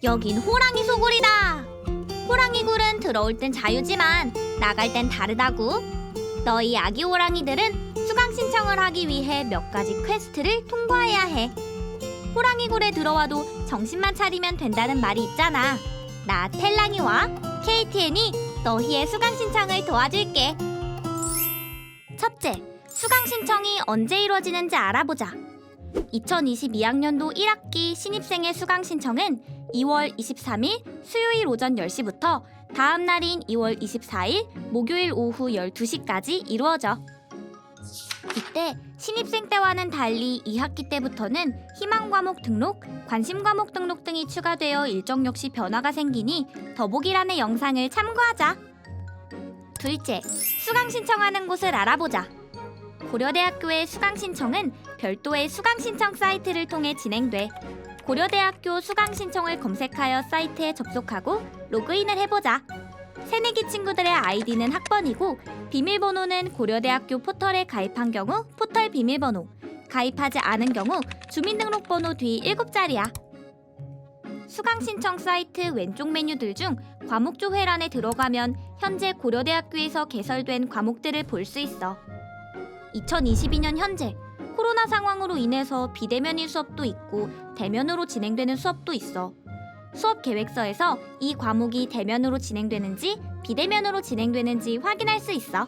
여긴 호랑이 소굴이다. 호랑이 굴은 들어올 땐 자유지만 나갈 땐 다르다고. 너희 아기 호랑이들은 수강 신청을 하기 위해 몇 가지 퀘스트를 통과해야 해. 호랑이 굴에 들어와도 정신만 차리면 된다는 말이 있잖아. 나 텔랑이와 KTN이 너희의 수강 신청을 도와줄게. 첫째, 수강 신청이 언제 이루어지는지 알아보자. 2022학년도 1학기 신입생의 수강 신청은 2월 23일 수요일 오전 10시부터 다음 날인 2월 24일 목요일 오후 12시까지 이루어져. 이때 신입생 때와는 달리 2학기 때부터는 희망 과목 등록, 관심 과목 등록 등이 추가되어 일정 역시 변화가 생기니 더보기란의 영상을 참고하자. 둘째, 수강 신청하는 곳을 알아보자. 고려대학교의 수강 신청은 별도의 수강 신청 사이트를 통해 진행돼. 고려대학교 수강 신청을 검색하여 사이트에 접속하고 로그인을 해보자. 새내기 친구들의 아이디는 학번이고 비밀번호는 고려대학교 포털에 가입한 경우 포털 비밀번호, 가입하지 않은 경우 주민등록번호 뒤 7자리야. 수강 신청 사이트 왼쪽 메뉴들 중 과목 조회란에 들어가면 현재 고려대학교에서 개설된 과목들을 볼 수 있어. 2022년 현재 코로나 상황으로 인해서 비대면인 수업도 있고 대면으로 진행되는 수업도 있어. 수업 계획서에서 이 과목이 대면으로 진행되는지 비대면으로 진행되는지 확인할 수 있어.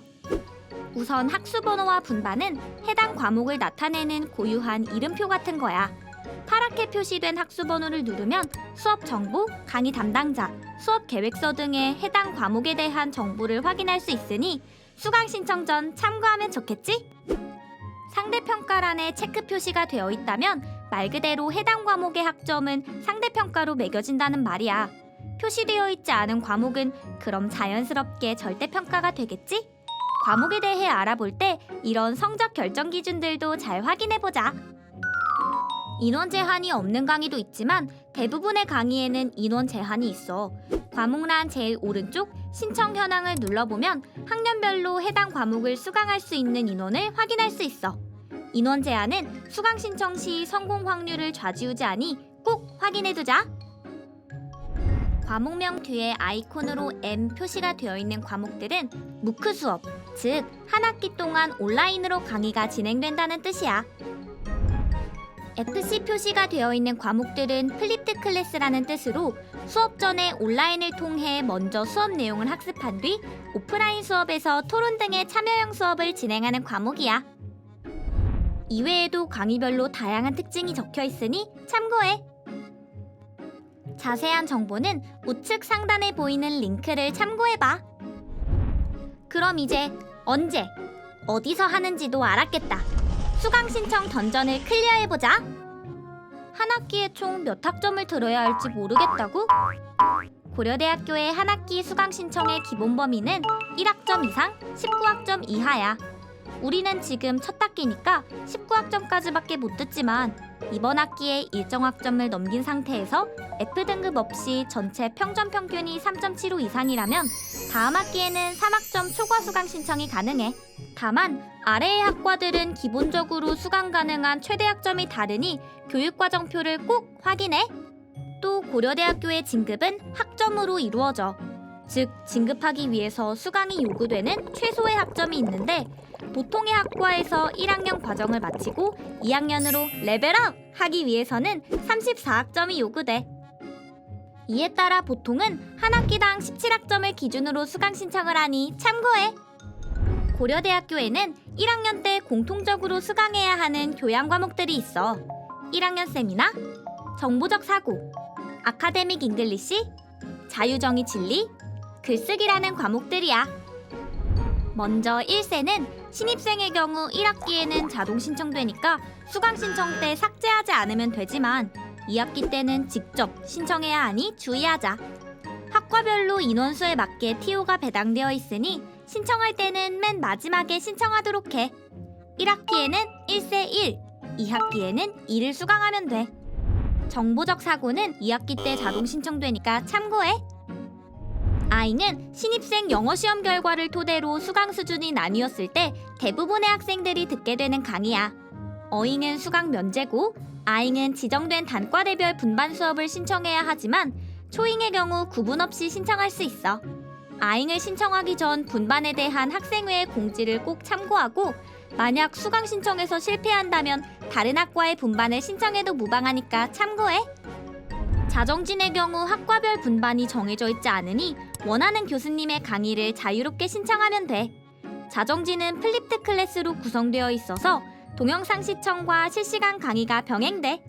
우선 학수번호와 분반은 해당 과목을 나타내는 고유한 이름표 같은 거야. 파랗게 표시된 학수번호를 누르면 수업 정보, 강의 담당자, 수업 계획서 등의 해당 과목에 대한 정보를 확인할 수 있으니 수강 신청 전 참고하면 좋겠지? 상대평가란에 체크 표시가 되어 있다면 말 그대로 해당 과목의 학점은 상대평가로 매겨진다는 말이야. 표시되어 있지 않은 과목은 그럼 자연스럽게 절대평가가 되겠지? 과목에 대해 알아볼 때 이런 성적 결정 기준들도 잘 확인해보자. 인원 제한이 없는 강의도 있지만 대부분의 강의에는 인원 제한이 있어. 과목란 제일 오른쪽 신청 현황을 눌러보면 학년별로 해당 과목을 수강할 수 있는 인원을 확인할 수 있어. 인원 제한은 수강 신청 시 성공 확률을 좌지우지하니 꼭 확인해두자. 과목명 뒤에 아이콘으로 M 표시가 되어 있는 과목들은 무크 수업, 즉 한 학기 동안 온라인으로 강의가 진행된다는 뜻이야. FC 표시가 되어 있는 과목들은 플립드 클래스라는 뜻으로 수업 전에 온라인을 통해 먼저 수업 내용을 학습한 뒤 오프라인 수업에서 토론 등의 참여형 수업을 진행하는 과목이야. 이외에도 강의별로 다양한 특징이 적혀 있으니 참고해. 자세한 정보는 우측 상단에 보이는 링크를 참고해봐. 그럼 이제 언제, 어디서 하는지도 알았겠다. 수강 신청 던전을 클리어해보자. 한 학기에 총 몇 학점을 들어야 할지 모르겠다고? 고려대학교의 한 학기 수강 신청의 기본 범위는 1학점 이상, 19학점 이하야. 우리는 지금 첫 학기니까 19학점까지밖에 못 듣지만 이번 학기에 일정 학점을 넘긴 상태에서 F등급 없이 전체 평점 평균이 3.75 이상이라면 다음 학기에는 3학점 초과 수강 신청이 가능해. 다만 아래의 학과들은 기본적으로 수강 가능한 최대 학점이 다르니 교육과정표를 꼭 확인해. 또 고려대학교의 진급은 학점으로 이루어져. 즉 진급하기 위해서 수강이 요구되는 최소의 학점이 있는데 보통의 학과에서 1학년 과정을 마치고 2학년으로 레벨업 하기 위해서는 34학점이 요구돼. 이에 따라 보통은 한 학기당 17학점을 기준으로 수강 신청을 하니 참고해. 고려대학교에는 1학년 때 공통적으로 수강해야 하는 교양 과목들이 있어. 1학년 세미나, 정보적 사고, 아카데믹 잉글리시, 자유정의 진리, 글쓰기라는 과목들이야. 먼저 1세는 신입생의 경우 1학기에는 자동 신청되니까 수강 신청 때 삭제하지 않으면 되지만 2학기 때는 직접 신청해야 하니 주의하자. 학과별로 인원수에 맞게 TO가 배당되어 있으니 신청할 때는 맨 마지막에 신청하도록 해. 1학기에는 1세 1, 2학기에는 2를 수강하면 돼. 정보적 사고는 2학기 때 자동 신청되니까 참고해. 아이는 신입생 영어 시험 결과를 토대로 수강 수준이 나뉘었을 때 대부분의 학생들이 듣게 되는 강의야. 어잉은 수강 면제고 아잉은 지정된 단과대별 분반 수업을 신청해야 하지만 초잉의 경우 구분 없이 신청할 수 있어. 아잉을 신청하기 전 분반에 대한 학생회의 공지를 꼭 참고하고 만약 수강 신청에서 실패한다면 다른 학과의 분반을 신청해도 무방하니까 참고해. 자정진의 경우 학과별 분반이 정해져 있지 않으니 원하는 교수님의 강의를 자유롭게 신청하면 돼. 자정진은 플립드 클래스로 구성되어 있어서 동영상 시청과 실시간 강의가 병행돼.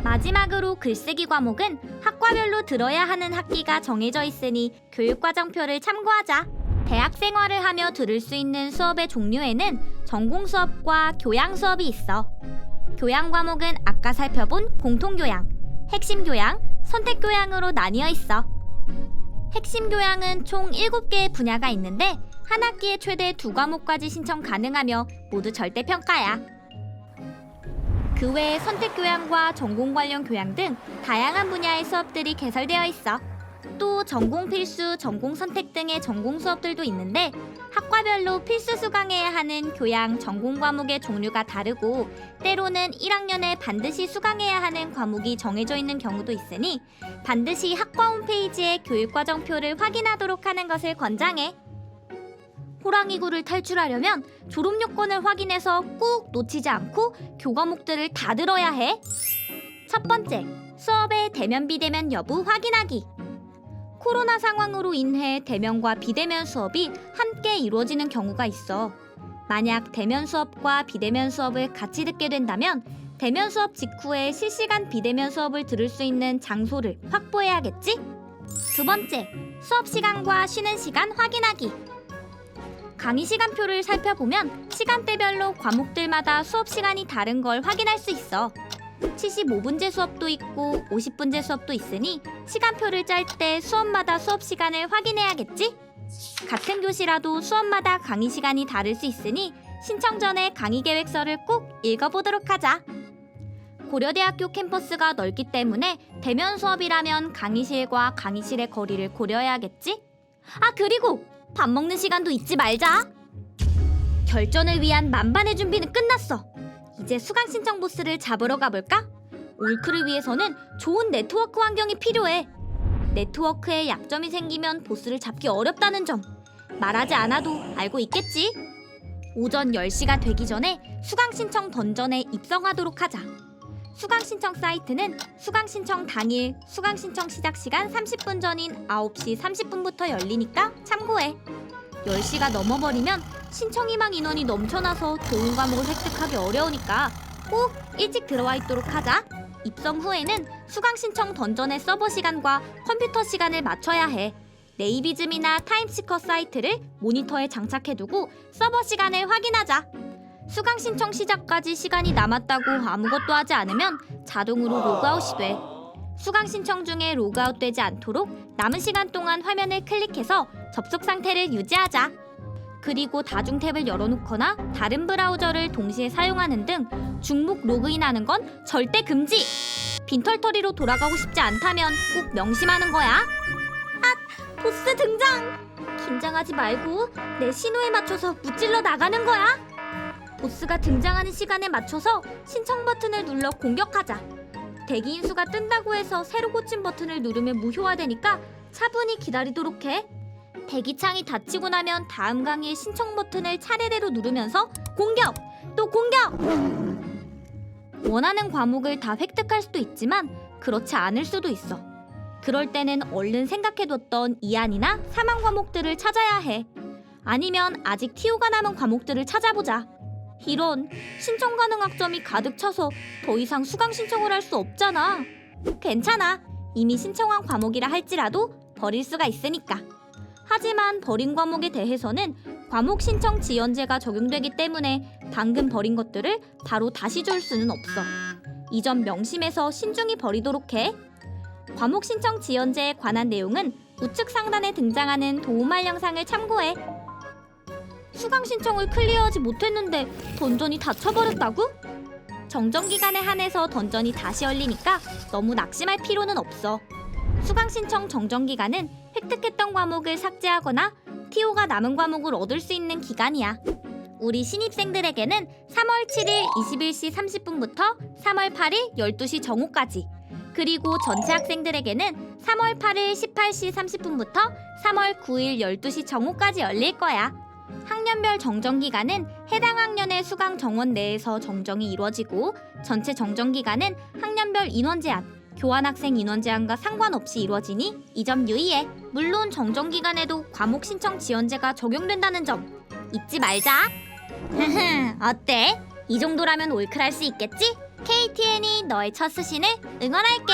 마지막으로 글쓰기 과목은 학과별로 들어야 하는 학기가 정해져 있으니 교육과정표를 참고하자. 대학 생활을 하며 들을 수 있는 수업의 종류에는 전공 수업과 교양 수업이 있어. 교양 과목은 아까 살펴본 공통교양, 핵심 교양, 선택 교양으로 나뉘어 있어. 핵심 교양은 총 7개의 분야가 있는데 한 학기에 최대 2과목까지 신청 가능하며 모두 절대평가야. 그 외에 선택 교양과 전공 관련 교양 등 다양한 분야의 수업들이 개설되어 있어. 또 전공 필수, 전공 선택 등의 전공 수업들도 있는데 학과별로 필수 수강해야 하는 교양, 전공 과목의 종류가 다르고 때로는 1학년에 반드시 수강해야 하는 과목이 정해져 있는 경우도 있으니 반드시 학과 홈페이지에 교육과정표를 확인하도록 하는 것을 권장해. 호랑이굴을 탈출하려면 졸업 요건을 확인해서 꼭 놓치지 않고 교과목들을 다 들어야 해. 첫 번째, 수업의 대면 비대면 여부 확인하기. 코로나 상황으로 인해 대면과 비대면 수업이 함께 이루어지는 경우가 있어. 만약 대면 수업과 비대면 수업을 같이 듣게 된다면 대면 수업 직후에 실시간 비대면 수업을 들을 수 있는 장소를 확보해야겠지? 두 번째, 수업 시간과 쉬는 시간 확인하기. 강의 시간표를 살펴보면 시간대별로 과목들마다 수업 시간이 다른 걸 확인할 수 있어. 75분제 수업도 있고 50분제 수업도 있으니 시간표를 짤 때 수업마다 수업 시간을 확인해야겠지? 같은 교시라도 수업마다 강의 시간이 다를 수 있으니 신청 전에 강의 계획서를 꼭 읽어보도록 하자. 고려대학교 캠퍼스가 넓기 때문에 대면 수업이라면 강의실과 강의실의 거리를 고려해야겠지? 아, 그리고 밥 먹는 시간도 잊지 말자. 결전을 위한 만반의 준비는 끝났어. 이제 수강 신청 보스를 잡으러 가볼까? 올크를 위해서는 좋은 네트워크 환경이 필요해. 네트워크에 약점이 생기면 보스를 잡기 어렵다는 점 말하지 않아도 알고 있겠지? 오전 10시가 되기 전에 수강 신청 던전에 입성하도록 하자. 수강 신청 사이트는 수강 신청 당일 수강 신청 시작 시간 30분 전인 9시 30분부터 열리니까 참고해. 10시가 넘어버리면 신청 희망 인원이 넘쳐나서 좋은 과목을 획득하기 어려우니까 꼭 일찍 들어와 있도록 하자. 입성 후에는 수강 신청 던전의 서버 시간과 컴퓨터 시간을 맞춰야 해. 네이비즘이나 타임시커 사이트를 모니터에 장착해두고 서버 시간을 확인하자. 수강 신청 시작까지 시간이 남았다고 아무것도 하지 않으면 자동으로 로그아웃이 돼. 수강 신청 중에 로그아웃 되지 않도록 남은 시간 동안 화면을 클릭해서 접속 상태를 유지하자. 그리고 다중 탭을 열어놓거나 다른 브라우저를 동시에 사용하는 등 중복 로그인하는 건 절대 금지! 빈털터리로 돌아가고 싶지 않다면 꼭 명심하는 거야. 아! 보스 등장! 긴장하지 말고 내 신호에 맞춰서 무찔러 나가는 거야. 보스가 등장하는 시간에 맞춰서 신청 버튼을 눌러 공격하자. 대기인 수가 뜬다고 해서 새로 고친 버튼을 누르면 무효화되니까 차분히 기다리도록 해. 대기창이 닫히고 나면 다음 강의의 신청 버튼을 차례대로 누르면서 공격! 또 공격! 원하는 과목을 다 획득할 수도 있지만 그렇지 않을 수도 있어. 그럴 때는 얼른 생각해뒀던 2안이나 3안 과목들을 찾아야 해. 아니면 아직 TO가 남은 과목들을 찾아보자. 이런, 신청 가능 학점이 가득 차서 더 이상 수강 신청을 할 수 없잖아. 괜찮아. 이미 신청한 과목이라 할지라도 버릴 수가 있으니까. 하지만 버린 과목에 대해서는 과목 신청 지연제가 적용되기 때문에 방금 버린 것들을 바로 다시 줄 수는 없어. 이 점 명심해서 신중히 버리도록 해. 과목 신청 지연제에 관한 내용은 우측 상단에 등장하는 도움할 영상을 참고해. 수강 신청을 클리어하지 못했는데 던전이 닫혀버렸다고? 정정 기간에 한해서 던전이 다시 열리니까 너무 낙심할 필요는 없어. 수강 신청 정정 기간은 획득했던 과목을 삭제하거나 TO가 남은 과목을 얻을 수 있는 기간이야. 우리 신입생들에게는 3월 7일 21시 30분부터 3월 8일 12시 정오까지, 그리고 전체 학생들에게는 3월 8일 18시 30분부터 3월 9일 12시 정오까지 열릴 거야. 학년별 정정 기간은 해당 학년의 수강 정원 내에서 정정이 이루어지고 전체 정정 기간은 학년별 인원 제한, 교환학생 인원 제한과 상관없이 이루어지니 이 점 유의해. 물론 정정 기간에도 과목 신청 지원제가 적용된다는 점 잊지 말자. 어때? 이 정도라면 올클할 수 있겠지? KTN이 너의 첫 수신을 응원할게.